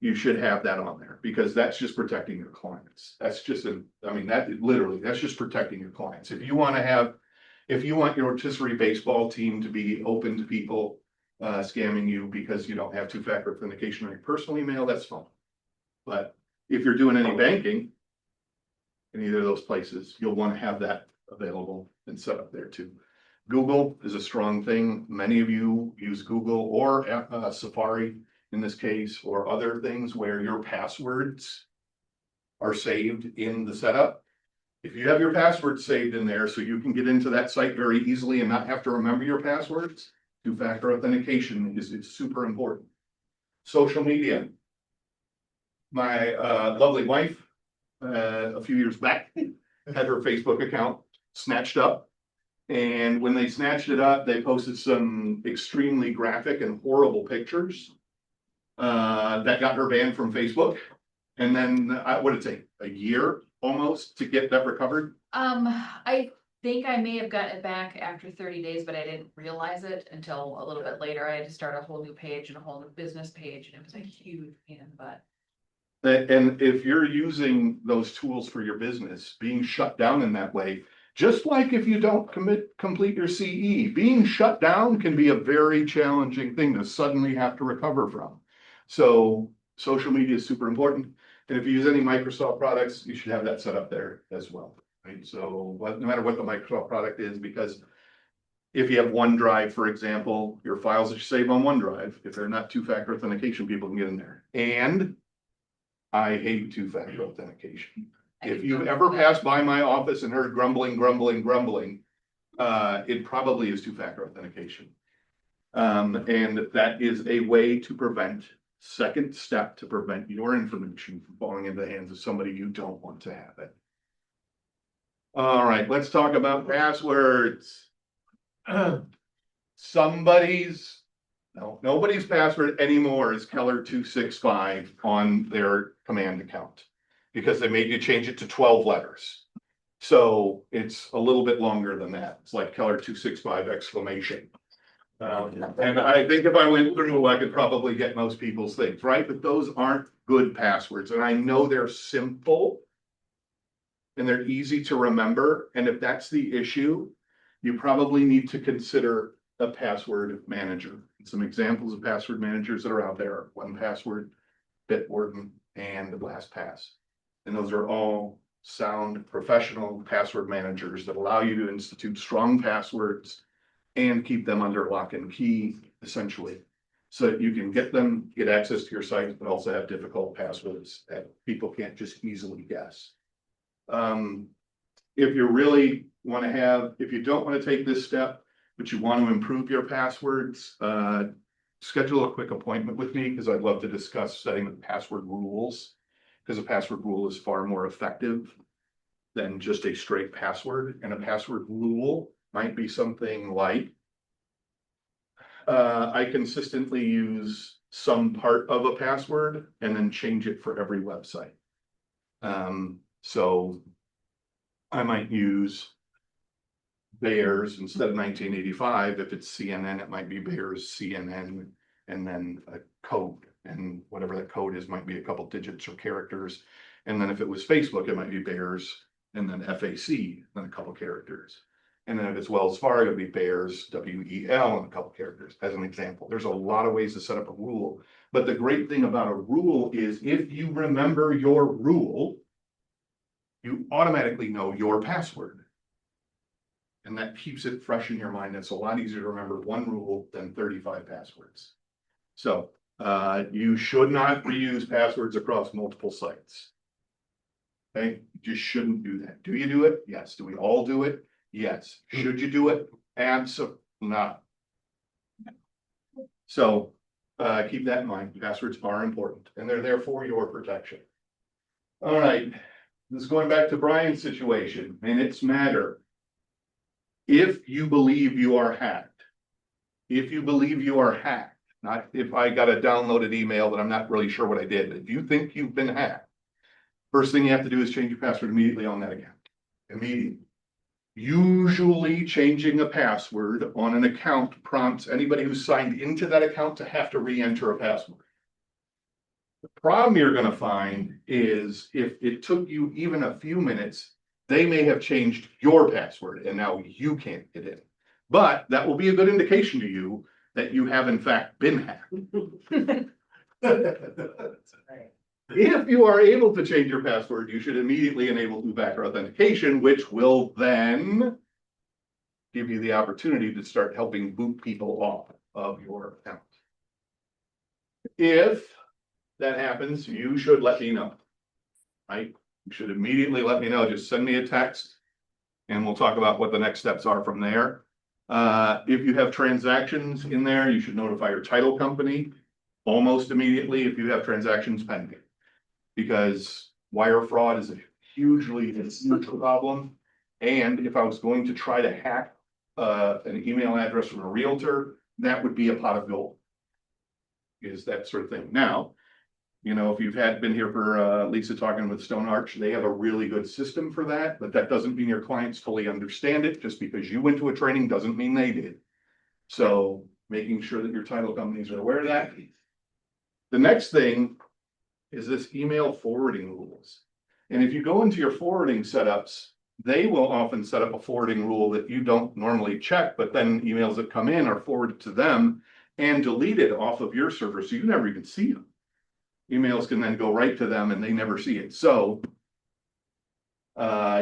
you should have that on there because that's just protecting your clients. That's just that's just protecting your clients. If you want your rotisserie baseball team to be open to people scamming you because you don't have two-factor authentication on your personal email, that's fine. But if you're doing any banking in either of those places, you'll want to have that available and set up there too. Google is a strong thing. Many of you use Google or Safari in this case, or other things where your passwords are saved in the setup. If you have your passwords saved in there so you can get into that site very easily and not have to remember your passwords, two-factor authentication is super important. Social media. My lovely wife, a few years back, had her Facebook account snatched up. And when they snatched it up, they posted some extremely graphic and horrible pictures. That got her banned from Facebook. And then what did it take? A year almost to get that recovered? I think I may have gotten it back after 30 days, but I didn't realize it until a little bit later. I had to start a whole new page and a whole new business page, and it was a huge pain in the butt. And if you're using those tools for your business, being shut down in that way, just like if you don't complete your CE, being shut down can be a very challenging thing to suddenly have to recover from. So social media is super important. And if you use any Microsoft products, you should have that set up there as well. Right? So no matter what the Microsoft product is, because if you have OneDrive, for example, your files that you save on OneDrive, if they're not two-factor authentication, people can get in there. And I hate two-factor authentication. If you've ever passed by my office and heard grumbling, it probably is two-factor authentication. And that is a way to prevent, second step to prevent your information from falling into the hands of somebody you don't want to have it. All right, let's talk about passwords. Nobody's password anymore is Keller265 on their command account because they made you change it to 12 letters. So it's a little bit longer than that. It's like Keller265 exclamation. And I think if I went through, I could probably get most people's things, right? But those aren't good passwords. And I know they're simple and they're easy to remember. And if that's the issue, you probably need to consider a password manager. Some examples of password managers that are out there are 1Password, Bitwarden, and LastPass. And those are all sound professional password managers that allow you to institute strong passwords and keep them under lock and key, essentially. So that you can get them, get access to your site, but also have difficult passwords that people can't just easily guess. If you really want to have, if you don't want to take this step, but you want to improve your passwords, schedule a quick appointment with me because I'd love to discuss setting the password rules. Because a password rule is far more effective than just a straight password. And a password rule might be something like, I consistently use some part of a password and then change it for every website. So I might use Bears instead of 1985. If it's CNN, it might be Bears CNN and then a code. And whatever that code is might be a couple digits or characters. And then if it was Facebook, it might be Bears and then FAC, then a couple characters. And then if it's Wells Fargo, it'd be Bears, WEL, and a couple characters, as an example. There's a lot of ways to set up a rule. But the great thing about a rule is if you remember your rule, you automatically know your password. And that keeps it fresh in your mind. It's a lot easier to remember one rule than 35 passwords. So you should not reuse passwords across multiple sites. Okay, you just shouldn't do that. Do you do it? Yes. Do we all do it? Yes. Should you do it? Absolutely not. So keep that in mind. Passwords are important and they're there for your protection. All right. This is going back to Brian's situation. Minutes matter. If you believe you are hacked, not if I got a downloaded email that I'm not really sure what I did, but if you think you've been hacked, first thing you have to do is change your password immediately on that account. Immediately. Usually changing a password on an account prompts anybody who's signed into that account to have to re-enter a password. The problem you're going to find is if it took you even a few minutes, they may have changed your password and now you can't get in. But that will be a good indication to you that you have in fact been hacked. If you are able to change your password, you should immediately enable two-factor authentication, which will then give you the opportunity to start helping boot people off of your account. If that happens, you should let me know, right? You should immediately let me know. Just send me a text and we'll talk about what the next steps are from there. If you have transactions in there, you should notify your title company almost immediately if you have transactions pending. Because wire fraud is a huge problem. And if I was going to try to hack an email address from a realtor, that would be a pot of gold. Is that sort of thing. Now, you know, if you've been here for Lisa talking with Stone Arch, they have a really good system for that, but that doesn't mean your clients fully understand it. Just because you went to a training doesn't mean they did. So making sure that your title companies are aware of that. The next thing is this email forwarding rules. And if you go into your forwarding setups, they will often set up a forwarding rule that you don't normally check, but then emails that come in are forwarded to them and deleted off of your server, so you never even see them. Emails can then go right to them and they never see it. So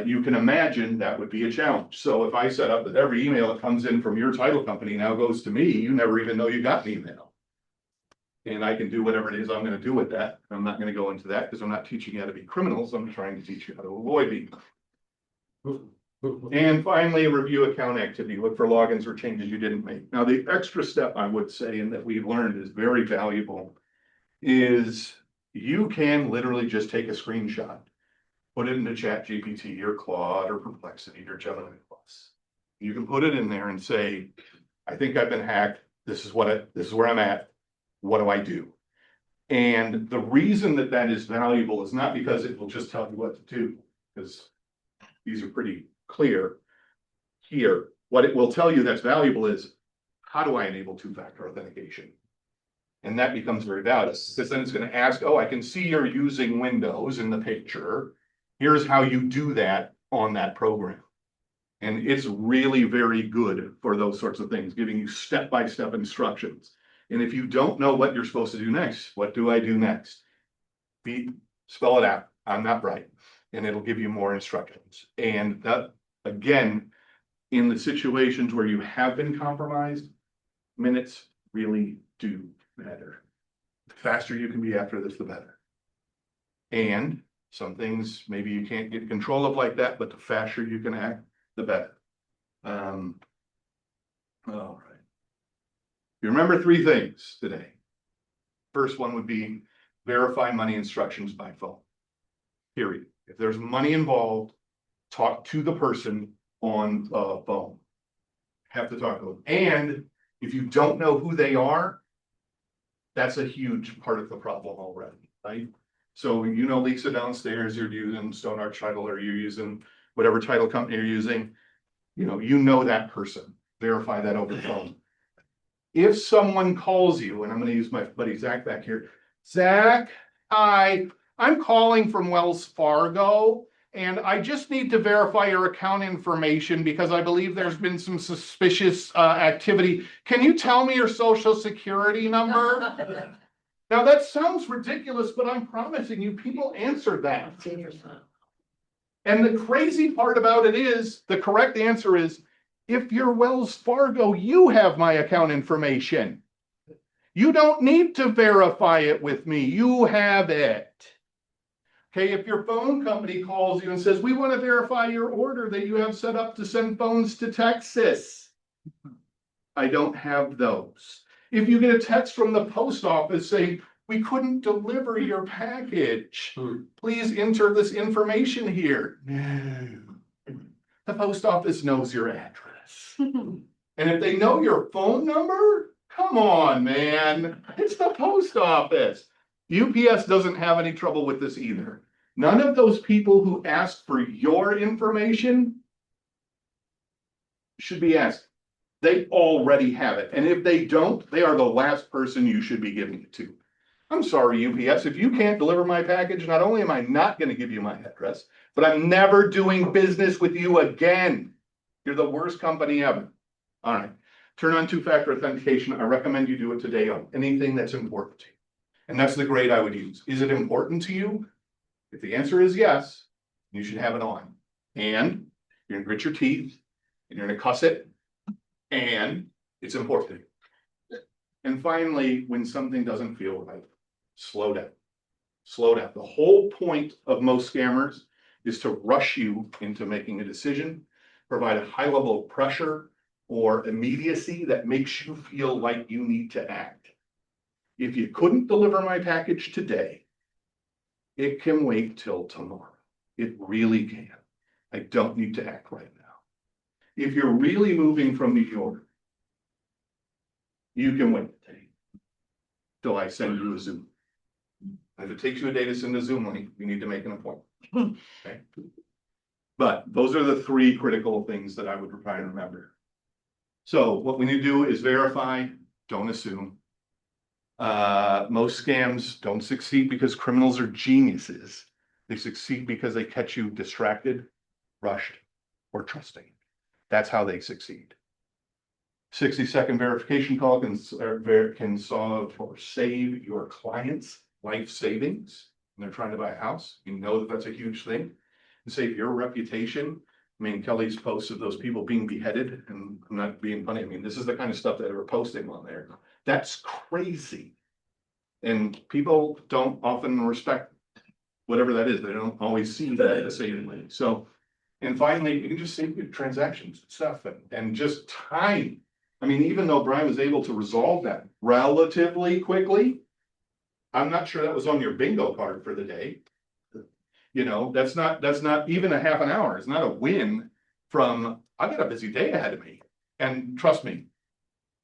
you can imagine that would be a challenge. So if I set up that every email that comes in from your title company now goes to me, you never even know you got an email. And I can do whatever it is I'm going to do with that. I'm not going to go into that because I'm not teaching you how to be criminals. I'm trying to teach you how to avoid being. And finally, review account activity. Look for logins or changes you didn't make. Now, the extra step I would say, and that we've learned is very valuable, is you can literally just take a screenshot, put it into ChatGPT or Claude or Perplexity or Gemini Plus. You can put it in there and say, I think I've been hacked. This is where I'm at. What do I do? And the reason that that is valuable is not because it will just tell you what to do, because these are pretty clear here. What it will tell you that's valuable is, how do I enable two-factor authentication? And that becomes very valuable because then it's going to ask, oh, I can see you're using Windows in the picture. Here's how you do that on that program. And it's really very good for those sorts of things, giving you step-by-step instructions. And if you don't know what you're supposed to do next, what do I do next? Spell it out. I'm not bright. And it'll give you more instructions. And that, again, in the situations where you have been compromised, minutes really do better. The faster you can be after this, the better. And some things maybe you can't get control of like that, but the faster you can act, the better. All right. You remember three things today. First one would be verify money instructions by phone. Period. If there's money involved, talk to the person on the phone. Have to talk to them. And if you don't know who they are, that's a huge part of the problem already, right? So you know Lisa downstairs, you're using Stone Arch Title, or you're using whatever title company you're using. You know that person. Verify that over the phone. If someone calls you, and I'm going to use my buddy Zach back here. Zach, hi, I'm calling from Wells Fargo, and I just need to verify your account information because I believe there's been some suspicious activity. Can you tell me your social security number? Now that sounds ridiculous, but I'm promising you, people answer that. And the crazy part about it is, the correct answer is, if you're Wells Fargo, you have my account information. You don't need to verify it with me. You have it. Okay, if your phone company calls you and says, we want to verify your order that you have set up to send phones to Texas. I don't have those. If you get a text from the post office saying, we couldn't deliver your package, please enter this information here. No. The post office knows your address. And if they know your phone number, come on, man. It's the post office. UPS doesn't have any trouble with this either. None of those people who ask for your information should be asked. They already have it. And if they don't, they are the last person you should be giving it to. I'm sorry, UPS, if you can't deliver my package, not only am I not going to give you my address, but I'm never doing business with you again. You're the worst company ever. All right. Turn on two-factor authentication. I recommend you do it today on anything that's important to you. And that's the grade I would use. Is it important to you? If the answer is yes, you should have it on. And you're gonna grit your teeth, and you're gonna cuss it, and it's important. And finally, when something doesn't feel right, slow down. Slow down. The whole point of most scammers is to rush you into making a decision, provide a high level of pressure or immediacy that makes you feel like you need to act. If you couldn't deliver my package today, it can wait till tomorrow. It really can. I don't need to act right now. If you're really moving from New York, you can wait till I send you a Zoom. If it takes you a day to send a Zoom link, you need to make an appointment. Okay. But those are the three critical things that I would try and remember. So what we need to do is verify, don't assume. Most scams don't succeed because criminals are geniuses. They succeed because they catch you distracted, rushed, or trusting. That's how they succeed. 60-second verification call can solve or save your clients' life savings when they're trying to buy a house. You know that that's a huge thing. And save your reputation. I mean, Kelly's posts of those people being beheaded, and I'm not being funny. I mean, this is the kind of stuff that they were posting on there. That's crazy. And people don't often respect whatever that is. They don't always see that the same way. So, and finally, you can just save your transactions and stuff and just time. I mean, even though Brian was able to resolve that relatively quickly, I'm not sure that was on your bingo card for the day. You know, that's not even a half an hour. It's not a win from, I've got a busy day ahead of me. And trust me,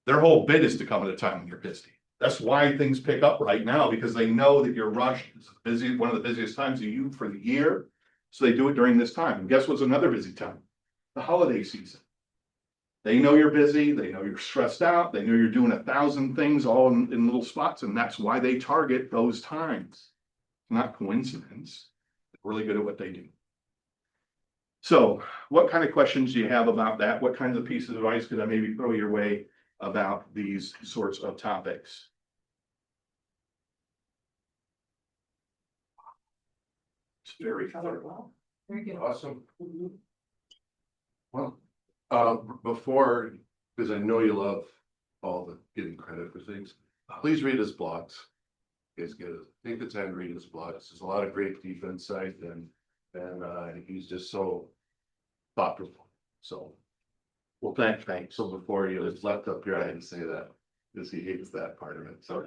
their whole bid is to come at a time when you're busy. That's why things pick up right now, because they know that you're rushed. It's busy, one of the busiest times of you for the year. So they do it during this time. And guess what's another busy time? The holiday season. They know you're busy. They know you're stressed out. They know you're doing 1,000 things all in little spots. And that's why they target those times. It's not coincidence. They're really good at what they do. So what kind of questions do you have about that? What kinds of pieces of advice could I maybe throw your way about these sorts of topics? It's very colorful. Very good. Awesome. Well, before, because I know you love all the getting credit for things. please read his blogs. Guys get it, take the time to read his blogs. There's a lot of great deep insight and he's just so thoughtful. So. Well, thanks. So before you left up here, I had to say that because he hates that part of it. So.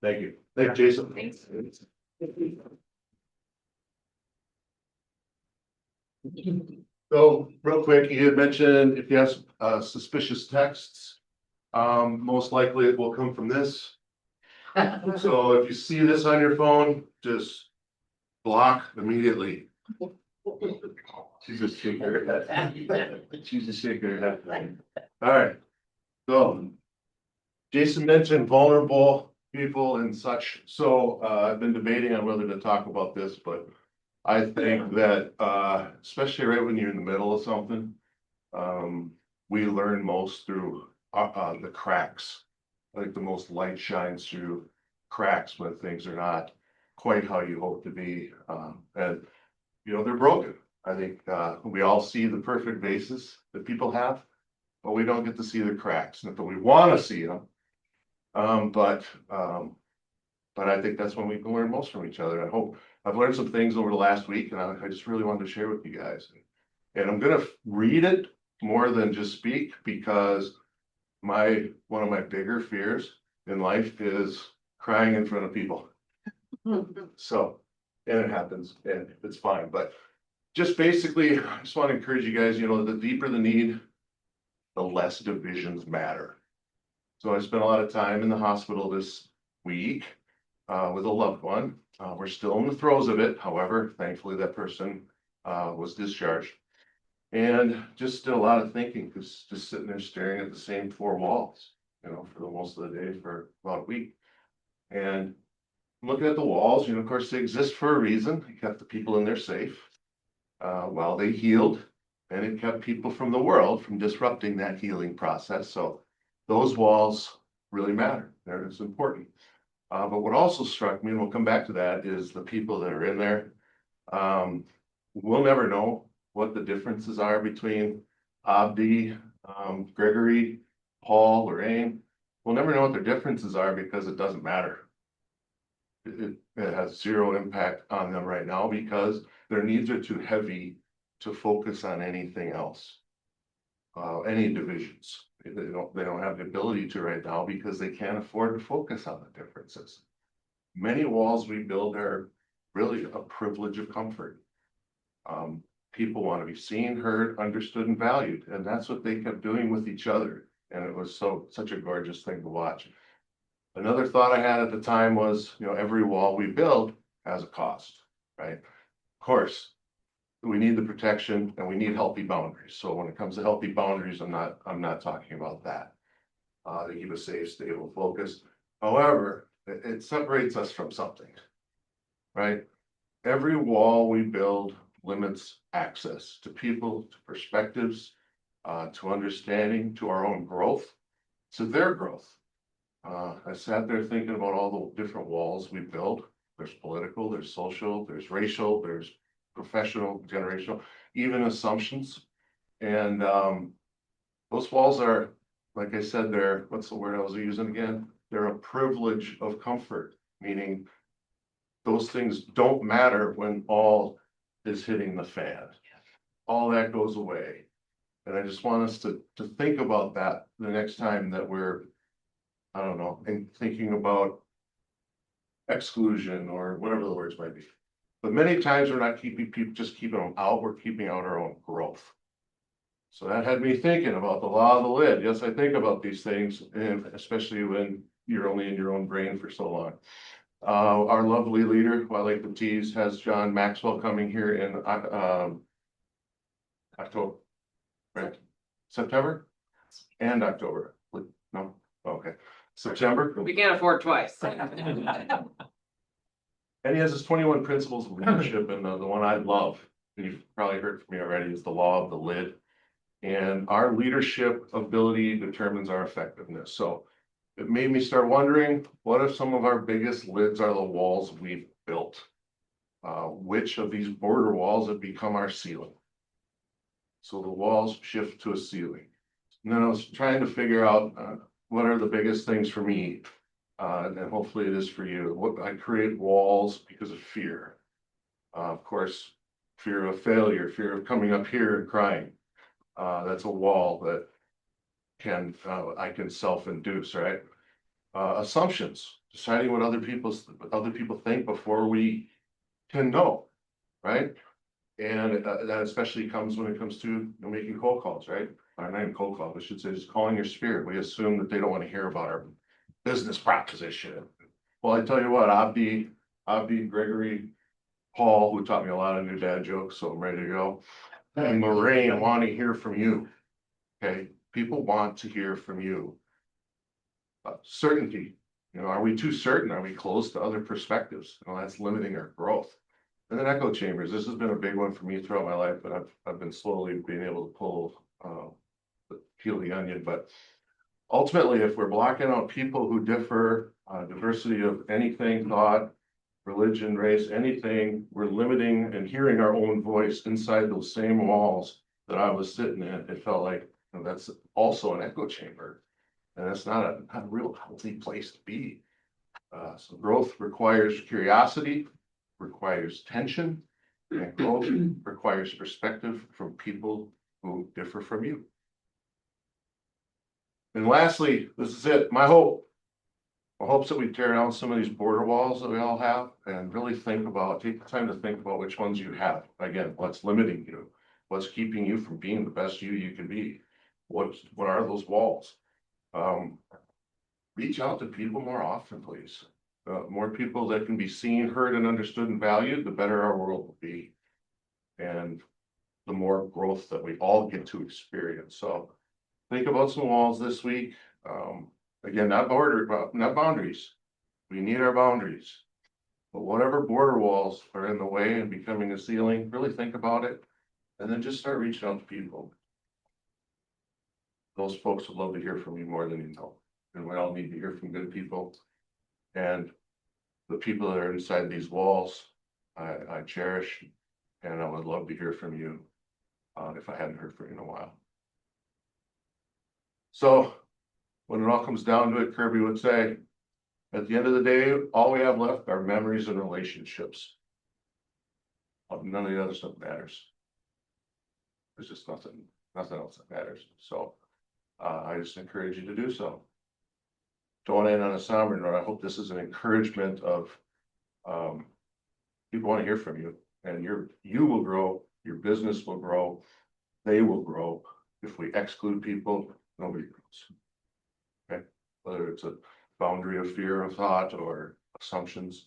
Thank you. Thank you, Jason. Thanks. So real quick, you had mentioned if you have suspicious texts, most likely it will come from this. So if you see this on your phone, just block immediately. She's just shaking her head. She's just shaking her head. All right. So Jason mentioned vulnerable people and such. So I've been debating on whether to talk about this, but I think that especially right when you're in the middle of something, we learn most through the cracks. I think the most light shines through cracks when things are not quite how you hope to be. And they're broken. I think we all see the perfect vases that people have, but we don't get to see the cracks. Not that we want to see them, but I think that's when we can learn most from each other. I hope I've learned some things over the last week, and I just really wanted to share with you guys. And I'm gonna read it more than just speak, because one of my bigger fears in life is crying in front of people. So, and it happens, and it's fine, but just basically, I just want to encourage you guys, the deeper the need, the less divisions matter. So I spent a lot of time in the hospital this week with a loved one. We're still in the throes of it. However, thankfully that person was discharged. And just did a lot of thinking, just sitting there staring at the same four walls, for the most of the day for about a week. And looking at the walls, of course they exist for a reason. It kept the people in there safe while they healed, and it kept people from the world from disrupting that healing process. So those walls really matter. It's important. But what also struck me, and we'll come back to that, is the people that are in there. We'll never know what the differences are between Abdi, Gregory, Paul, Lorraine. We'll never know what their differences are because it doesn't matter. It has zero impact on them right now because their needs are too heavy to focus on anything else. Any divisions. They don't have the ability to right now because they can't afford to focus on the differences. Many walls we build are really a privilege of comfort. People want to be seen, heard, understood, and valued, and that's what they kept doing with each other. And it was such a gorgeous thing to watch. Another thought I had at the time was, every wall we build has a cost, right? Of course, we need the protection and we need healthy boundaries. So when it comes to healthy boundaries, I'm not talking about that. To keep us safe, stable, focused. However, it separates us from something, right? Every wall we build limits access to people, to perspectives, to understanding, to our own growth, to their growth. I sat there thinking about all the different walls we build. There's political, there's social, there's racial, there's professional, generational, even assumptions. And those walls are, like I said, what's the word I was using again? They're a privilege of comfort, meaning those things don't matter when all is hitting the fan. All that goes away. And I just want us to think about that the next time that we're, I don't know, and thinking about exclusion or whatever the words might be. But many times we're not keeping people, just keeping them out, we're keeping out our own growth. So that had me thinking about the law of the lid. Yes, I think about these things, and especially when you're only in your own brain for so long. Our lovely leader, who I like to tease, has John Maxwell coming here in October, right? September and October. No, okay, September. We can't afford twice. And he has his 21 principles of leadership, and the one I love, and you've probably heard from me already, is the law of the lid. And our leadership ability determines our effectiveness. So it made me start wondering, what if some of our biggest lids are the walls we've built? Which of these border walls have become our ceiling? So the walls shift to a ceiling. And then I was trying to figure out what are the biggest things for me And hopefully it is for you. What I create walls because of fear. Of course, fear of failure, fear of coming up here and crying. That's a wall that I can self-induce, right? Assumptions, deciding what other people think before we can know, right? And that especially comes when it comes to making cold calls, right? Or not even cold calls, I should say, just calling your spirit. We assume that they don't want to hear about our business proposition. Well, I tell you what, Abdi, Gregory, Paul, who taught me a lot of new dad jokes, so I'm ready to go. And Lorraine, want to hear from you. Okay, people want to hear from you. Certainty, are we too certain? Are we closed to other perspectives? That's limiting our growth. And then echo chambers, this has been a big one for me throughout my life, but I've been slowly being able to peel the onion, but ultimately, if we're blocking out people who differ, diversity of anything, thought, religion, race, anything, we're limiting and hearing our own voice inside those same walls that I was sitting in. It felt like that's also an echo chamber. And that's not a real healthy place to be. So growth requires curiosity, requires tension, and growth requires perspective from people who differ from you. And lastly, this is it, my hope. My hope's that we tear down some of these border walls that we all have and really take the time to think about which ones you have. Again, what's limiting you? What's keeping you from being the best you can be? What are those walls? Reach out to people more often, please. More people that can be seen, heard, and understood and valued, the better our world will be. And the more growth that we all get to experience. So think about some walls this week. Again, not boundaries. We need our boundaries. But whatever border walls are in the way and becoming a ceiling, really think about it. And then just start reaching out to people. Those folks would love to hear from you more than you know. And we all need to hear from good people. And the people that are inside these walls, I cherish, and I would love to hear from you if I hadn't heard from you in a while. So when it all comes down to it, Kirby would say, at the end of the day, all we have left are memories and relationships. None of the other stuff matters. There's just nothing else that matters. So I just encourage you to do so. Don't want to end on a somber note. I hope this is an encouragement of people want to hear from you, and you will grow, your business will grow, they will grow. If we exclude people, nobody grows. Okay, whether it's a boundary of fear of thought or assumptions.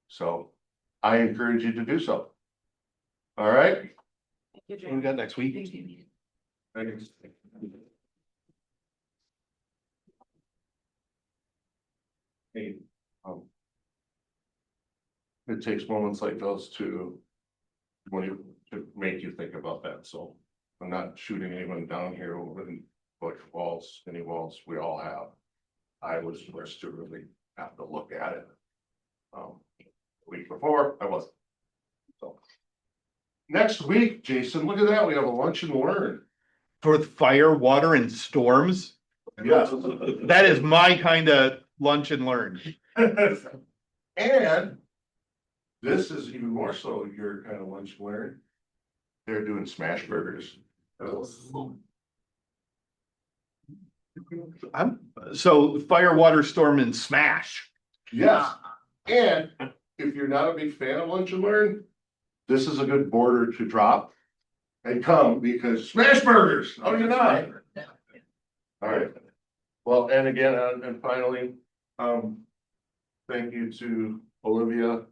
So I encourage you to do so. All right. Thank you, What we got next week? Thanks. Hey, it takes moments like those to make you think about that. So I'm not shooting anyone down here over the walls, any walls we all have. I was forced to really have to look at it. The week before, I wasn't. So next week, Jason, look at that. We have a lunch and learn. For fire, water, and storms. Yes. That is my kind of lunch and learn. And this is even more so your kind of lunch and learn. They're doing smash burgers. So fire, water, storm, and smash. Yes, and if you're not a big fan of lunch and learn, this is a good border to drop and come because smash burgers. How do you not? All right. Well, and again, and finally, thank you to Olivia,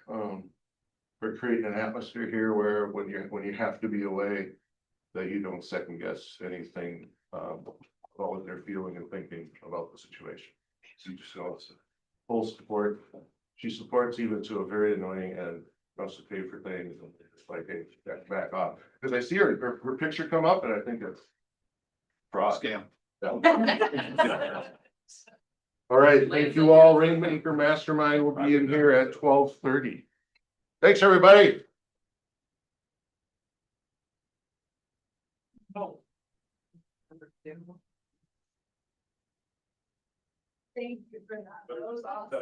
for creating an atmosphere here where when you have to be away, that you don't second guess anything, about what they're feeling and thinking about the situation. So you just know it's full support. She supports even to a very annoying and wants to pay for things and it's like, hey, back off. Because I see her picture come up and I think it's fraud. Scam. Yeah. All right, thank you all. Rainmaker Mastermind will be in here at 12:30. Thanks, everybody. Thank you for that. That was awesome.